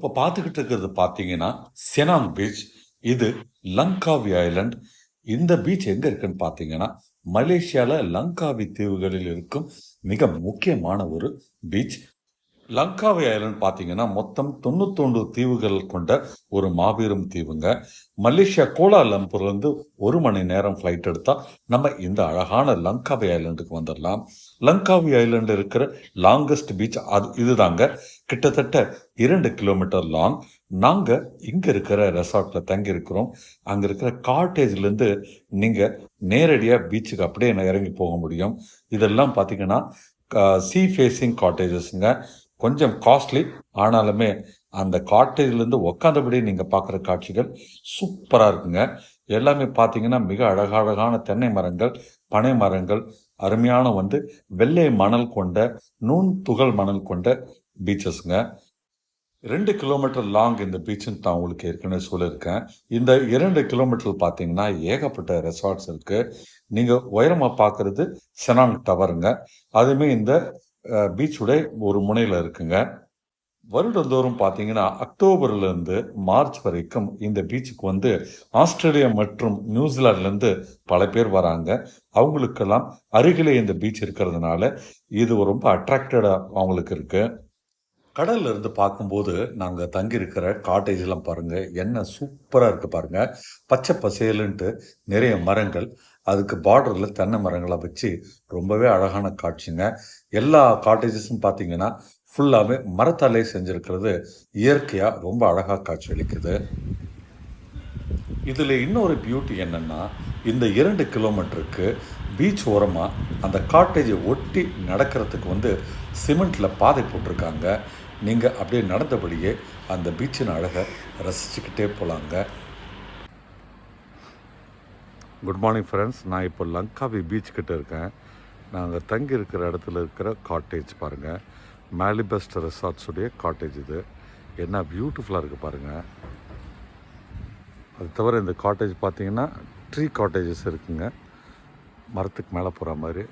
இப்போ பார்த்துக்கிட்டு இருக்கிறது பார்த்தீங்கன்னா செனாங் பீச். இது லங்காவி ஐலண்ட். இந்த பீச் எங்க இருக்குன்னு பார்த்தீங்கன்னா மலேசியால லங்காவி தீவுகளில் இருக்கும் மிக முக்கியமான ஒரு பீச். லங்காவி ஐலண்ட் பார்த்தீங்கன்னா மொத்தம் 91 தீவுகள் கொண்ட ஒரு மாபெரும் தீவுங்க. மலேசியா கோலாலம்பூர்லேருந்து 1 மணி நேரம் ஃப்ளைட் எடுத்தால் நம்ம இந்த அழகான லங்காவி ஐலண்டுக்கு வந்துடலாம். லங்காவி ஐலண்ட் இருக்கிற லாங்கஸ்ட் பீச் இதுதாங்க. கிட்டத்தட்ட 2 கிலோமீட்டர் லாங். நாங்கள் இங்கே இருக்கிற ரெசார்ட்டில் தங்கி இருக்கிறோம். அங்கே இருக்கிற காட்டேஜ்லேருந்து நீங்கள் நேரடியாக பீச்சுக்கு அப்படியே இறங்கி போக முடியும். இதெல்லாம் பார்த்தீங்கன்னா சீ ஃபேஸிங் காட்டேஜஸ்ங்க. கொஞ்சம் காஸ்ட்லி, ஆனாலுமே அந்த காட்டேஜ்லேருந்து உக்காந்தபடி நீங்கள் பார்க்குற காட்சிகள் சூப்பராக இருக்குங்க. எல்லாமே பார்த்தீங்கன்னா மிக அழகழகான தென்னை மரங்கள், பனை மரங்கள், அருமையான வெள்ளை மணல் கொண்ட நூன் துகள் மணல் கொண்ட பீச்சஸ்ங்க. 2 கிலோமீட்டர் லாங் இந்த பீச்சுன்னு நான் உங்களுக்கு ஏற்கனவே சொல்லியிருக்கேன். இந்த 2 கிலோமீட்டர் பார்த்தீங்கன்னா ஏகப்பட்ட ரெசார்ட்ஸ் இருக்குது. நீங்கள் உயரமாக பார்க்குறது செனாங் டவருங்க. அதுவுமே இந்த பீச்சுடைய ஒரு முனையில் இருக்குங்க. வருடந்தோறும் பார்த்தீங்கன்னா அக்டோபர்லேருந்து மார்ச் வரைக்கும் இந்த பீச்சுக்கு ஆஸ்திரேலியா மற்றும் நியூசிலாந்துலேருந்து பல பேர் வராங்க. அவங்களுக்கெல்லாம் அருகிலே இந்த பீச் இருக்கிறதுனால இது ரொம்ப அட்ராக்டடாக அவங்களுக்கு இருக்குது. கடல்ல இருந்து பார்க்கும்போது நாங்கள் தங்கியிருக்கிற காட்டேஜ்லாம் பாருங்கள், என்ன சூப்பராக இருக்குது பாருங்கள். பச்சை பசேலுன்ட்டு நிறைய மரங்கள், அதுக்கு பார்டரில் தென்னை மரங்களை வச்சு ரொம்பவே அழகான காட்சிங்க. எல்லா காட்டேஜஸும் பார்த்தீங்கன்னா ஃபுல்லாகவே மரத்தாலே செஞ்சுருக்கிறது இயற்கையாக ரொம்ப அழகாக காட்சி அளிக்குது. இதில் இன்னொரு பியூட்டி என்னென்னா, இந்த 2 கிலோமீட்டருக்கு பீச் ஓரமாக அந்த காட்டேஜை ஒட்டி நடக்கிறதுக்கு சிமெண்ட்டில் பாதை போட்டிருக்காங்க. நீங்கள் அப்படியே நடந்தபடியே அந்த பீச்சின் அழகை ரசிச்சுக்கிட்டே போகலாங்க. குட் மார்னிங் ஃப்ரெண்ட்ஸ், நான் இப்போ லங்காவி பீச் கிட்ட இருக்கேன். நாங்கள் தங்கி இருக்கிற இடத்துல இருக்கிற காட்டேஜ் பாருங்கள். மேலிபெஸ்ட் ரெசார்ட்ஸுடைய காட்டேஜ் இது. என்ன பியூட்டிஃபுல்லாக இருக்குது பாருங்கள். அது தவிர இந்த காட்டேஜ் பார்த்தீங்கன்னா ட்ரீ காட்டேஜஸ் இருக்குங்க, மரத்துக்கு மேலே போகிற மாதிரி.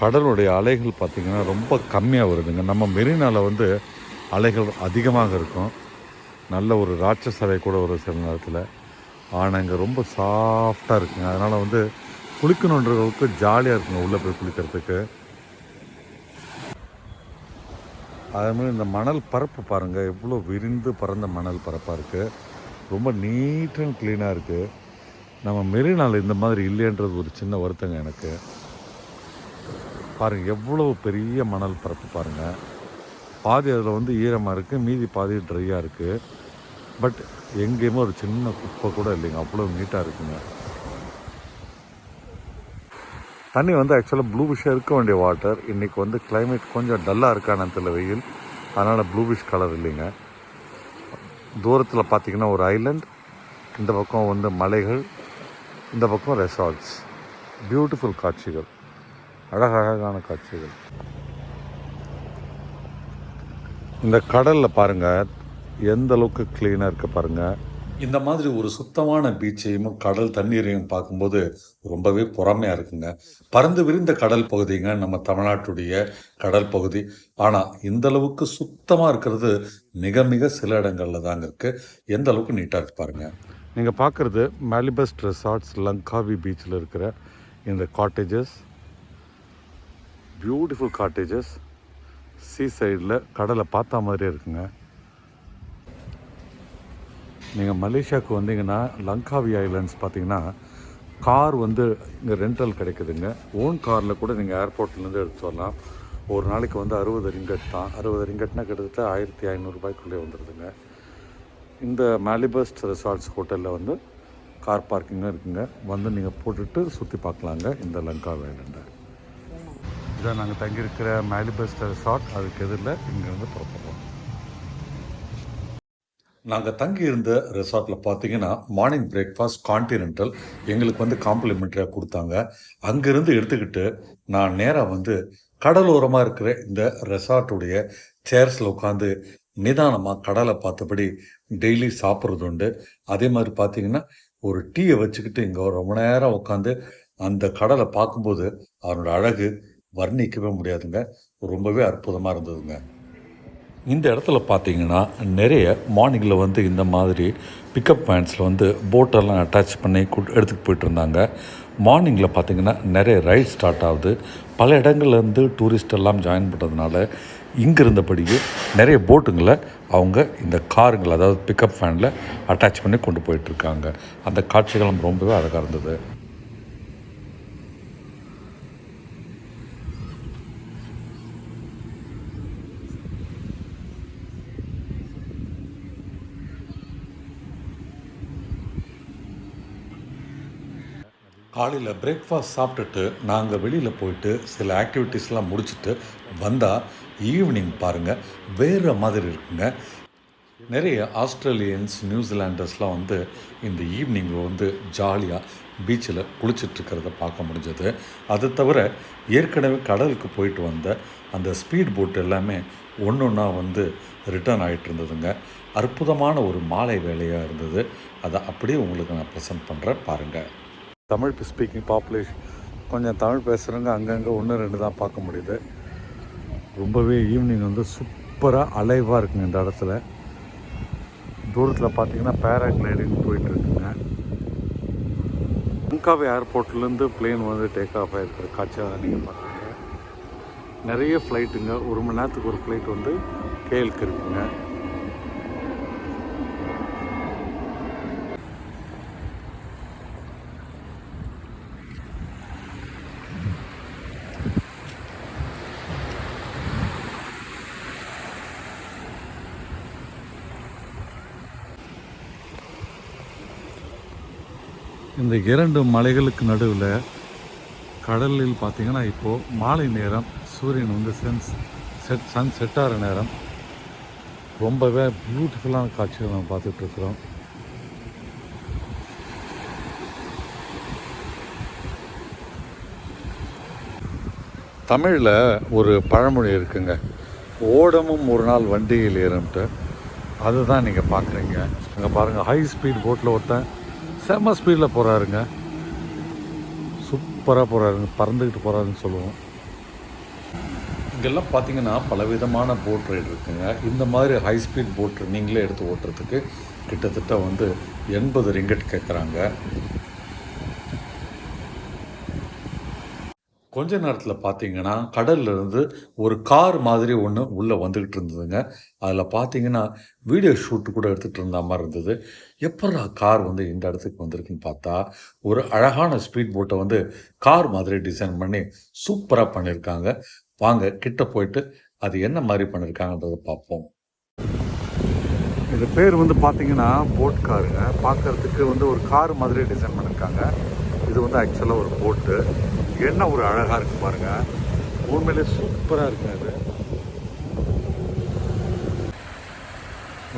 கடலுடைய அலைகள் பார்த்திங்கன்னா ரொம்ப கம்மியாக வருதுங்க. நம்ம மெரினாவில் அலைகள் அதிகமாக இருக்கும். நல்ல ஒரு ராட்சச அலை கூட வரும் சில நேரத்தில். ஆனால் இங்கே ரொம்ப சாஃப்டாக இருக்குங்க. அதனால் குளிக்கணுன்றவங்களுக்கு ஜாலியாக இருக்குங்க உள்ளே போய் குளிக்கிறதுக்கு. அதேமாதிரி இந்த மணல் பரப்பு பாருங்கள், எவ்வளோ விரிந்து பறந்த மணல் பரப்பாக இருக்குது. ரொம்ப நீட் அண்ட் க்ளீனாக இருக்குது. நம்ம மெரினாவில் இந்த மாதிரி இல்லைன்றது ஒரு சின்ன வருத்தங்க எனக்கு. பாருங்கள் எவ்வளோ பெரிய மணல் பரப்பு பாருங்கள். பாதி அதில் ஈரமாக இருக்குது, மீதி பாதி ட்ரையாக இருக்குது. பட் எங்கேயுமே ஒரு சின்ன குப்பை கூட இல்லைங்க, அவ்வளோ நீட்டாக இருக்குங்க. தண்ணி ஆக்சுவலாக ப்ளூபிஷாக இருக்க வேண்டிய வாட்டர். இன்றைக்கி கிளைமேட் கொஞ்சம் டல்லாக இருக்கானத்தில் வெயில், அதனால் ப்ளூபிஷ் கலர் இல்லைங்க. தூரத்தில் பார்த்திங்கன்னா ஒரு ஐலண்ட், இந்த பக்கம் மலைகள், இந்த பக்கம் ரெசார்ட்ஸ். பியூட்டிஃபுல் காட்சிகள், அழகழகான காட்சிகள். இந்த கடலில் பாருங்கள் எந்த அளவுக்கு க்ளீனாக இருக்க பாருங்கள். இந்த மாதிரி ஒரு சுத்தமான பீச்சையும் கடல் தண்ணீரையும் பார்க்கும்போது ரொம்பவே பொறாமையாக இருக்குங்க. பறந்து விரிந்த கடல் பகுதிங்க நம்ம தமிழ்நாட்டுடைய கடல் பகுதி. ஆனால் இந்த அளவுக்கு சுத்தமாக இருக்கிறது மிக மிக சில இடங்களில் தாங்க இருக்குது. எந்த அளவுக்கு நீட்டாக இருக்கு பாருங்கள். நீங்கள் பார்க்குறது மேலிபெஸ்ட் ரெசார்ட்ஸ் லங்காவி பீச்சில் இருக்கிற இந்த காட்டேஜஸ். பியூட்டிஃபுல் காட்டேஜஸ், சீ சைடில் கடலை பார்த்தா மாதிரியே இருக்குங்க. நீங்கள் மலேசியாவுக்கு வந்தீங்கன்னா லங்காவி ஐலண்ட்ஸ் பார்த்தீங்கன்னா கார் இங்கே ரெண்டல் கிடைக்குதுங்க. ஓன் காரில் கூட நீங்கள் ஏர்போர்ட்லேருந்து எடுத்து வரலாம். ஒரு நாளைக்கு 60 ரிங்கட் தான். 60 ரிங்கட்னா கிட்டத்தட்ட 1500 ரூபாய்க்குள்ளே வந்துடுதுங்க. இந்த மேலிபெஸ்ட் ரெசார்ட்ஸ் ஹோட்டலில் கார் பார்க்கிங்கும் இருக்குங்க. நீங்கள் போட்டுட்டு சுற்றி பார்க்கலாங்க இந்த லங்காவி ஐலண்டை. இதான் நாங்கள் தங்கியிருக்கிற மேலிபெஸ்ட் ரெசார்ட். அதுக்கு எதிரில் இங்கேருந்து புறப்படுறோம். நாங்கள் தங்கியிருந்த ரெசார்ட்டில் பார்த்தீங்கன்னா மார்னிங் பிரேக்ஃபாஸ்ட் கான்டினென்டல் எங்களுக்கு காம்ப்ளிமெண்ட்ரியாக கொடுத்தாங்க. அங்கேருந்து எடுத்துக்கிட்டு நான் நேராக கடலோரமாக இருக்கிற இந்த ரெசார்ட்டுடைய சேர்ஸில் உட்காந்து நிதானமாக கடலை பார்த்தபடி டெய்லி சாப்பிட்றது உண்டு. அதே மாதிரி பார்த்தீங்கன்னா ஒரு டீயை வச்சுக்கிட்டு இங்கே ரொம்ப நேரம் உட்காந்து அந்த கடலை பார்க்கும்போது அதனோட அழகு வர்ணிக்கவே முடியாதுங்க. ரொம்பவே அற்புதமாக இருந்ததுங்க. இந்த இடத்துல பார்த்தீங்கன்னா நிறைய மார்னிங்கில் வந்து இந்த மாதிரி பிக்கப் வேன்ஸில் வந்து போட்டெல்லாம் அட்டாச் பண்ணி எடுத்துகிட்டு போயிட்டு இருந்தாங்க. மார்னிங்கில் பார்த்தீங்கன்னா நிறைய ரைட் ஸ்டார்ட் ஆகுது. பல இடங்கள்லேருந்து டூரிஸ்ட் எல்லாம் ஜாயின் பண்ணுறதுனால இங்கே இருந்தபடியே நிறைய போட்டுங்களை அவங்க இந்த காருங்களை, அதாவது பிக்கப் வேனில் அட்டாச் பண்ணி கொண்டு போயிட்டுருக்காங்க. அந்த காட்சிகளும் ரொம்பவே அழகாக இருந்தது. காலையில் பிரேக்ஃபாஸ்ட் சாப்பிட்டுட்டு நாங்கள் வெளியில் போயிட்டு சில ஆக்டிவிட்டீஸ்லாம் முடிச்சுட்டு வந்தால் ஈவினிங் பாருங்கள் வேறு மாதிரி இருக்குங்க. நிறைய ஆஸ்திரேலியன்ஸ், நியூசிலாண்டர்ஸ்லாம் வந்து இந்த ஈவினிங்கில் வந்து ஜாலியாக பீச்சில் குளிச்சிட்ருக்கிறத பார்க்க முடிஞ்சது. அது தவிர ஏற்கனவே கடலுக்கு போயிட்டு வந்த அந்த ஸ்பீட் போட் எல்லாமே ஒன்று ஒன்றா வந்து ரிட்டர்ன் ஆகிட்டு இருந்ததுங்க. அற்புதமான ஒரு மாலை வேலையாக இருந்தது. அதை அப்படியே உங்களுக்கு நான் ப்ரெசென்ட் பண்ணுறேன் பாருங்கள். தமிழ் ஸ்பீக்கிங் பாப்புலேஷன் கொஞ்சம் தமிழ் பேசுகிறவங்க அங்கங்கே ஒன்று ரெண்டு தான் பார்க்க முடியுது. ரொம்பவே ஈவினிங் வந்து சூப்பராக அலைவாக இருக்குங்க. இந்த இடத்துல தூரத்தில் பார்த்தீங்கன்னா பேராகிளைடிங் போயிட்டுருக்குங்க. லங்காவி ஏர்போர்ட்லேருந்து பிளேன் வந்து டேக் ஆஃப் ஆகிருக்கிற காட்சியாக நீங்கள் பார்க்குறீங்க. நிறைய ஃப்ளைட்டுங்க, ஒரு மணி நேரத்துக்கு ஒரு ஃப்ளைட் வந்து கேஎலுக்கு இருக்குங்க. இந்த இரண்டு மலைகளுக்கு நடுவில் கடலில் பார்த்திங்கன்னா இப்போது மாலை நேரம், சூரியன் வந்து சன் செட் ஆகிற நேரம். ரொம்பவே பியூட்டிஃபுல்லான காட்சிகள் நம்ம பார்த்துட்ருக்குறோம். தமிழில் ஒரு பழமொழி இருக்குங்க, ஓடமும் ஒரு நாள் வண்டியில் ஏறும்ட்டு. அதுதான் நீங்கள் பார்க்குறீங்க. அங்கே பாருங்கள், ஹை ஸ்பீட் போட்டில் ஒருத்தன் செம்ம ஸ்பீடில் போகிறாருங்க. சூப்பராக போகிறாருங்க, பறந்துக்கிட்டு போகிறாருன்னு சொல்லுவோம். இங்கெல்லாம் பார்த்தீங்கன்னா பலவிதமான போட் ரைடு இருக்குங்க. இந்த மாதிரி ஹை ஸ்பீட் போட் நீங்களே எடுத்து ஓட்டுறதுக்கு கிட்டத்தட்ட வந்து 80 ரிங்கட் கேட்குறாங்க. கொஞ்ச நேரத்தில் பார்த்தீங்கன்னா கடல்லேருந்து ஒரு கார் மாதிரி ஒன்று உள்ளே வந்துக்கிட்டு இருந்ததுங்க. அதில் பார்த்தீங்கன்னா வீடியோ ஷூட்டு கூட எடுத்துகிட்டு இருந்த மாதிரி இருந்தது. எப்படா கார் வந்து இந்த இடத்துக்கு வந்திருக்குன்னு பார்த்தா, ஒரு அழகான ஸ்பீட் போட்டை வந்து கார் மாதிரி டிசைன் பண்ணி சூப்பராக பண்ணியிருக்காங்க. வாங்க கிட்ட போயிட்டு அது என்ன மாதிரி பண்ணியிருக்காங்கன்றதை பார்ப்போம். இது பேர் வந்து பார்த்தீங்கன்னா போட் காருங்க. பார்க்குறதுக்கு வந்து ஒரு கார் மாதிரி டிசைன் பண்ணியிருக்காங்க. இது வந்து ஆக்சுவலாக ஒரு போட்டு. என்ன ஒரு அழகாக இருக்குது பாருங்கள், உண்மையிலே சூப்பராக இருக்குங்க. அது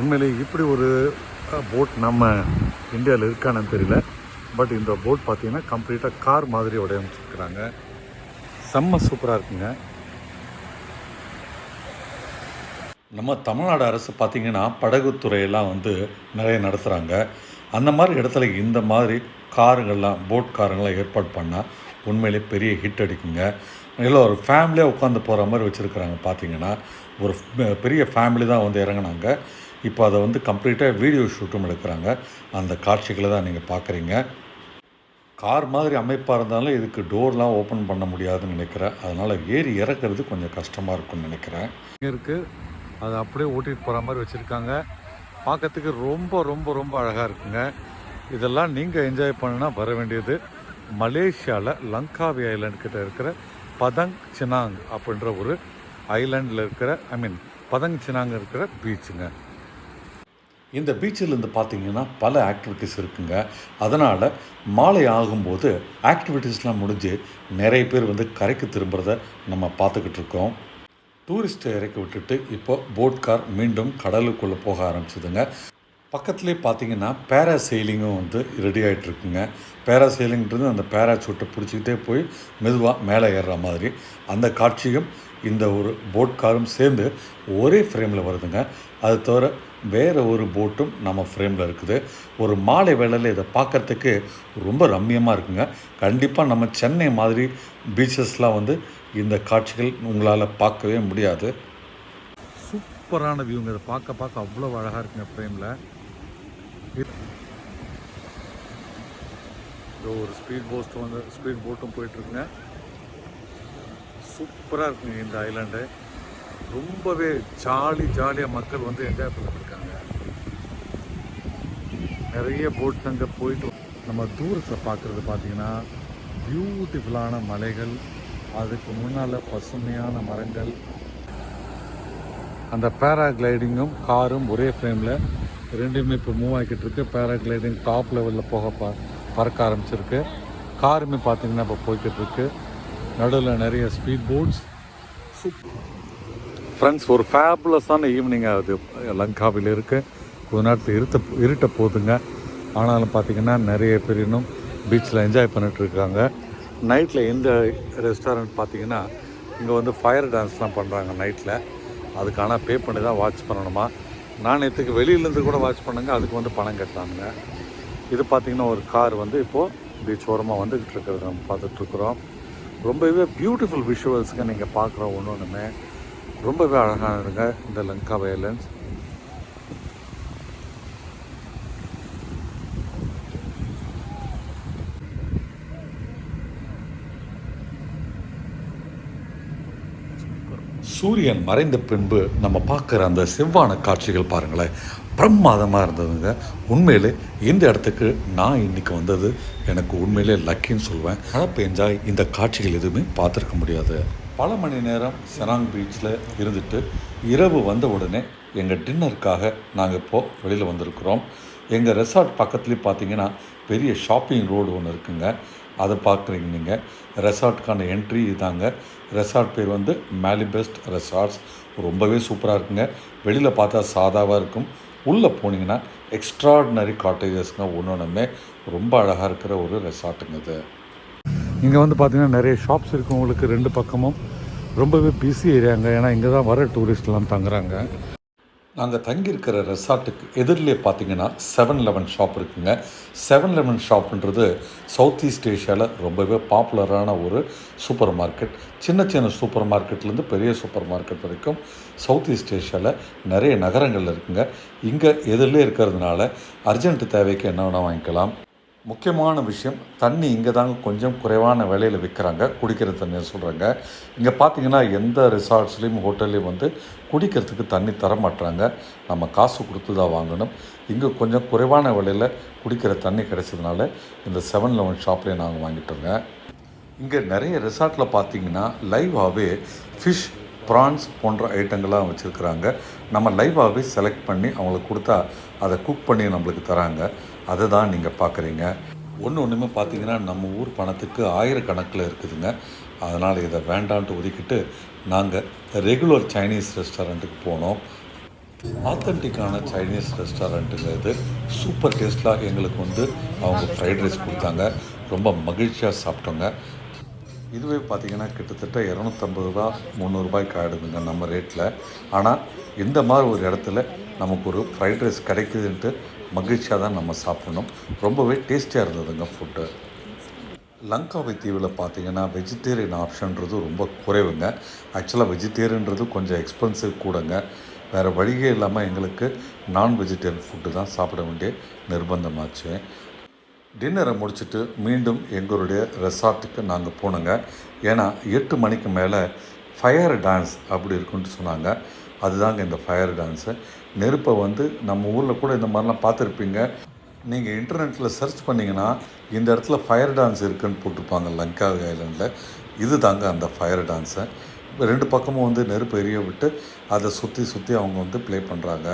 உண்மையிலே இப்படி ஒரு போட் நம்ம இந்தியாவில் இருக்கான்னு தெரியல. பட் இந்த போட் பார்த்தீங்கன்னா கம்ப்ளீட்டாக கார் மாதிரி வடிவமைச்சிருக்கிறாங்க. செம்ம சூப்பராக இருக்குங்க. நம்ம தமிழ்நாடு அரசு பார்த்திங்கன்னா படகுத்துறையெல்லாம் வந்து நிறைய நடத்துகிறாங்க. அந்த மாதிரி இடத்துல இந்த மாதிரி காருங்கள்லாம், போட் காருங்கள்லாம் ஏற்பாடு பண்ணால் உண்மையிலே பெரிய ஹிட் அடிக்குங்க. இல்லை ஒரு ஃபேமிலியாக உட்காந்து போகிற மாதிரி வச்சுருக்குறாங்க. பார்த்திங்கன்னா ஒரு பெரிய ஃபேமிலி தான் வந்து இறங்கினாங்க. இப்போ அதை வந்து கம்ப்ளீட்டாக வீடியோ ஷூட்டும் எடுக்கிறாங்க. அந்த காட்சிகளை தான் நீங்கள் பார்க்குறீங்க. கார் மாதிரி அமைப்பாக இருந்தாலும் இதுக்கு டோர்லாம் ஓப்பன் பண்ண முடியாதுன்னு நினைக்கிறேன். அதனால் ஏறி இறக்குறது கொஞ்சம் கஷ்டமாக இருக்கும்னு நினைக்கிறேன். இங்கே இருக்குது, அதை அப்படியே ஓட்டிகிட்டு போகிற மாதிரி வச்சுருக்காங்க. பார்க்கறதுக்கு ரொம்ப ரொம்ப ரொம்ப அழகாக இருக்குங்க. இதெல்லாம் நீங்கள் என்ஜாய் பண்ணுன்னா வர வேண்டியது மலேசியாவில் லங்காவி ஐலாண்ட் கிட்ட இருக்கிற பதங் சினாங் அப்படின்ற ஒரு ஐலாண்டில் இருக்கிற பதங் சினாங் இருக்கிற பீச்சுங்க. இந்த பீச்சிலேருந்து பார்த்தீங்கன்னா பல ஆக்டிவிட்டீஸ் இருக்குங்க. அதனால் மாலை ஆகும்போது ஆக்டிவிட்டீஸ்லாம் முடிஞ்சு நிறைய பேர் வந்து கரைக்கு திரும்புகிறத நம்ம பார்த்துக்கிட்டு இருக்கோம். டூரிஸ்ட்டை இறக்கி விட்டுட்டு இப்போ போட் கார் மீண்டும் கடலுக்குள்ளே போக ஆரம்பிச்சுதுங்க. பக்கத்துலேயே பார்த்தீங்கன்னா பேராசெயிலிங்கும் வந்து ரெடி ஆகிட்டுருக்குங்க. பேராசெயிலிங்கிறது அந்த பேராசூட்டை பிடிச்சிக்கிட்டே போய் மெதுவாக மேலே ஏறுற மாதிரி அந்த காட்சியும் இந்த ஒரு போட் காரும் சேர்ந்து ஒரே ஃப்ரேமில் வருதுங்க. அது தவிர வேறு ஒரு போட்டும் நம்ம ஃப்ரேமில் இருக்குது. ஒரு மாலை வேளையில் இதை பார்க்குறதுக்கு ரொம்ப ரம்மியமாக இருக்குங்க. கண்டிப்பாக நம்ம சென்னை மாதிரி பீச்சஸ்லாம் வந்து இந்த காட்சிகள் உங்களால் பார்க்கவே முடியாது. சூப்பரான வியூங்க. இதை பார்க்க பார்க்க அவ்வளோ அழகாக இருக்குங்க ஃப்ரேமில். ஒரு ஸ்பீட் போட்டும் போயிட்டுருக்குங்க. சூப்பராக இருக்குங்க இந்த ஐலாண்டு. ரொம்பவே ஜாலியாக மக்கள் வந்து என்ஜாய் பண்ணிட்டுருக்காங்க. நிறைய போட்ஸ் அங்கே போயிட்டு நம்ம தூரத்தில் பார்க்குறது பார்த்திங்கன்னா பியூட்டிஃபுல்லான மலைகள், அதுக்கு முன்னால் பசுமையான மரங்கள். அந்த பேராகிளைடிங்கும் காரும் ஒரே ஃப்ரேமில் ரெண்டுமே இப்போ மூவ் ஆகிக்கிட்டு இருக்கு. பேராகிளைடிங் டாப் லெவலில் பறக்க ஆரம்பிச்சிருக்கு. காருமே பார்த்திங்கன்னா இப்போ போய்கிட்டு இருக்கு. நடுவில் நிறைய ஸ்பீட் போட்ஸ். ஃப்ரெண்ட்ஸ், ஒரு ஃபேபுலஸான ஈவினிங் ஆகுது லங்காவில் இருக்குது. கொஞ்ச நேரத்தில் இருட்ட போகுதுங்க. ஆனாலும் பார்த்திங்கன்னா நிறைய பேர் இன்னும் பீச்சில் என்ஜாய் பண்ணிகிட்ருக்காங்க. நைட்டில் இந்த ரெஸ்டாரண்ட் பார்த்திங்கன்னா இங்கே வந்து ஃபயர் டான்ஸ்லாம் பண்ணுறாங்க நைட்டில். அதுக்கான பே பண்ணி தான் வாட்ச் பண்ணணுமா. நாணயத்துக்கு வெளியிலேருந்து கூட வாட்ச் பண்ணுங்க, அதுக்கு வந்து பணம் கட்டுறாங்க. இது பார்த்திங்கன்னா ஒரு கார் வந்து இப்போது பீச் ஓரமாக வந்துக்கிட்டு இருக்கிறது நம்ம பார்த்துட்ருக்குறோம். ரொம்பவே பியூட்டிஃபுல் விஷுவல்ஸுங்க நீங்கள் பார்க்குற ஒன்றுமே ரொம்பவே அழகானதுங்க இந்த லங்காவி ஐலண்ட்ஸ். சூரியன் மறைந்த பின்பு நம்ம பார்க்குற அந்த செவ்வான காட்சிகள் பாருங்களேன், பிரமாதமாக இருந்ததுங்க. உண்மையிலே இந்த இடத்துக்கு நான் இன்றைக்கி வந்தது எனக்கு உண்மையிலே லக்கின்னு சொல்லுவேன். மழை பெஞ்சால் இந்த காட்சிகள் எதுவுமே பார்த்துருக்க முடியாது. பல மணி நேரம் செனாங் பீச்சில் இருந்துட்டு இரவு வந்த உடனே எங்கள் டின்னருக்காக நாங்கள் இப்போது வெளியில் வந்திருக்கிறோம். எங்கள் ரெசார்ட் பக்கத்துலேயும் பார்த்திங்கன்னா பெரிய ஷாப்பிங் ரோடு ஒன்று இருக்குங்க. அதை பார்க்குறீங்க நீங்கள். ரெசார்ட்டுக்கான என்ட்ரி இதாங்க. ரெசார்ட் பேர் வந்து மேலிபெஸ்ட் ரெசார்ட்ஸ். ரொம்பவே சூப்பராக இருக்குங்க. வெளியில் பார்த்தா சாதாவாக இருக்கும், உள்ளே போனீங்கன்னா எக்ஸ்ட்ராடினரி காட்டேஜஸ்ங்க. ஒன்றுமே ரொம்ப அழகாக இருக்கிற ஒரு ரெசார்ட்டுங்க இது. இங்கே வந்து பார்த்திங்கன்னா நிறைய ஷாப்ஸ் இருக்குது உங்களுக்கு ரெண்டு பக்கமும். ரொம்பவே பிஸி ஏரியாங்க. ஏன்னா இங்கே தான் வர டூரிஸ்ட்லாம் தங்குறாங்க. நாங்கள் தங்கியிருக்கிற ரெசார்ட்டுக்கு எதிரிலே பார்த்திங்கன்னா 7-Eleven ஷாப் இருக்குங்க. 7-Eleven ஷாப்புன்றது சவுத் ஈஸ்ட் ஏஷியாவில் ரொம்பவே பாப்புலரான ஒரு சூப்பர் மார்க்கெட். சின்ன சூப்பர் மார்க்கெட்லேருந்து பெரிய சூப்பர் மார்க்கெட் வரைக்கும் சவுத் ஈஸ்ட் ஏஷியாவில் நிறைய நகரங்கள் இருக்குங்க. இங்கே எதிரிலே இருக்கிறதுனால அர்ஜென்ட் தேவைக்கு என்ன வேணால் வாங்கிக்கலாம். முக்கியமான விஷயம், தண்ணி இங்கே தாங்க கொஞ்சம் குறைவான விலையில் விற்கிறாங்க. குடிக்கிற தண்ணியை சொல்கிறாங்க. இங்கே பார்த்திங்கன்னா எந்த ரிசார்ட்ஸ்லேயும் ஹோட்டல்லையும் வந்து குடிக்கிறதுக்கு தண்ணி தர மாட்டுறாங்க. நம்ம காசு கொடுத்து தான் வாங்கணும். இங்கே கொஞ்சம் குறைவான விலையில் குடிக்கிற தண்ணி கிடைச்சதுனால இந்த 7-Eleven ஷாப்லேயே நாங்கள் வாங்கிட்டோங்க. இங்கே நிறைய ரெசார்ட்டில் பார்த்திங்கன்னா லைவாகவே ஃபிஷ், ப்ரான்ஸ் போன்ற ஐட்டங்கள்லாம் வச்சுருக்குறாங்க. நம்ம லைவாகவே செலக்ட் பண்ணி அவங்களுக்கு கொடுத்தா அதை குக் பண்ணி நம்மளுக்கு தராங்க. அதை தான் நீங்கள் பார்க்குறீங்க. ஒன்றுமே பார்த்திங்கன்னா நம்ம ஊர் பணத்துக்கு ஆயிரக்கணக்கில் இருக்குதுங்க. அதனால் இதை வேண்டான்ட்டு ஒதுக்கிட்டு நாங்கள் ரெகுலர் சைனீஸ் ரெஸ்டாரண்ட்டுக்கு போனோம். ஆத்தென்டிக்கான சைனீஸ் ரெஸ்டாரண்ட்டுங்க இது. சூப்பர் டேஸ்ட்டாக எங்களுக்கு வந்து அவங்க ஃப்ரைட் ரைஸ் கொடுத்தாங்க. ரொம்ப மகிழ்ச்சியாக சாப்பிட்டோங்க. இதுவே பார்த்திங்கன்னா கிட்டத்தட்ட 250 ரூபா 300 ரூபாய்க்கு ஆகிடுதுங்க நம்ம ரேட்டில். ஆனால் இந்த மாதிரி ஒரு இடத்துல நமக்கு ஒரு ஃப்ரைட் ரைஸ் கிடைக்குதுன்ட்டு மகிழ்ச்சியாக தான் நம்ம சாப்பிடணும். ரொம்பவே டேஸ்டியாக இருந்ததுங்க ஃபுட்டு. லங்காவி தீவில் பார்த்திங்கன்னா வெஜிடேரியன் ஆப்ஷன்றது ரொம்ப குறைவுங்க. ஆக்சுவலாக வெஜிடேரியன்றது கொஞ்சம் எக்ஸ்பென்சிவ் கூடங்க. வேறு வழியே இல்லாமல் எங்களுக்கு நான் வெஜிடேரியன் ஃபுட்டு தான் சாப்பிட வேண்டிய நிர்பந்தமாச்சு. டின்னரை முடிச்சுட்டு மீண்டும் எங்களுடைய ரெசார்ட்டுக்கு நாங்கள் போனோங்க. ஏன்னா 8 மணிக்கு மேலே ஃபயர் டான்ஸ் அப்படி இருக்குன்ட்டு சொன்னாங்க. அதுதாங்க இந்த ஃபயர் டான்ஸு. நெருப்பை வந்து நம்ம ஊரில் கூட இந்த மாதிரிலாம் பார்த்துருப்பீங்க. நீங்கள் இன்டர்நெட்டில் சர்ச் பண்ணிங்கன்னா இந்த இடத்துல ஃபயர் டான்ஸ் இருக்குதுன்னு போட்டிருப்பாங்க லங்காவி ஐலண்டில். இது தாங்க அந்த ஃபயர் டான்ஸை. 2 பக்கமும் வந்து நெருப்பு எரிய விட்டு அதை சுற்றி அவங்க வந்து ப்ளே பண்ணுறாங்க.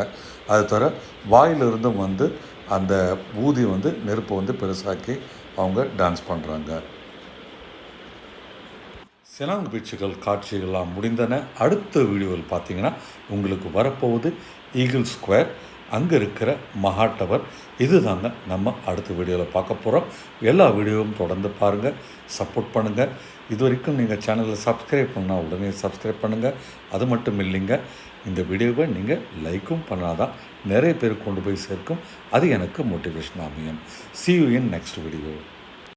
அது தவிர வாயிலிருந்தும் வந்து அந்த ஊதி வந்து நெருப்பை வந்து பெருசாக்கி அவங்க டான்ஸ் பண்ணுறாங்க. செனாங் பீச்சுகள் காட்சிகள்லாம் முடிந்தன. அடுத்த வீடியோவில் பார்த்தீங்கன்னா உங்களுக்கு வரப்போகுது ஈகிள் ஸ்கொயர். அங்கே இருக்கிற மகா டவர். இதுதாங்க நம்ம அடுத்த வீடியோவில் பார்க்க போகிறோம். எல்லா வீடியோவும் தொடர்ந்து பாருங்கள், சப்போர்ட் பண்ணுங்கள். இது வரைக்கும் நீங்கள் சேனலை சப்ஸ்கிரைப் பண்ணால் உடனே சப்ஸ்கிரைப் பண்ணுங்கள். அது மட்டும் இல்லைங்க, இந்த வீடியோவை நீங்கள் லைக்கும் பண்ணாதான் நிறைய பேர் கொண்டு போய் சேர்க்கும். அது எனக்கு மோட்டிவேஷன் அமையும். See you in next video.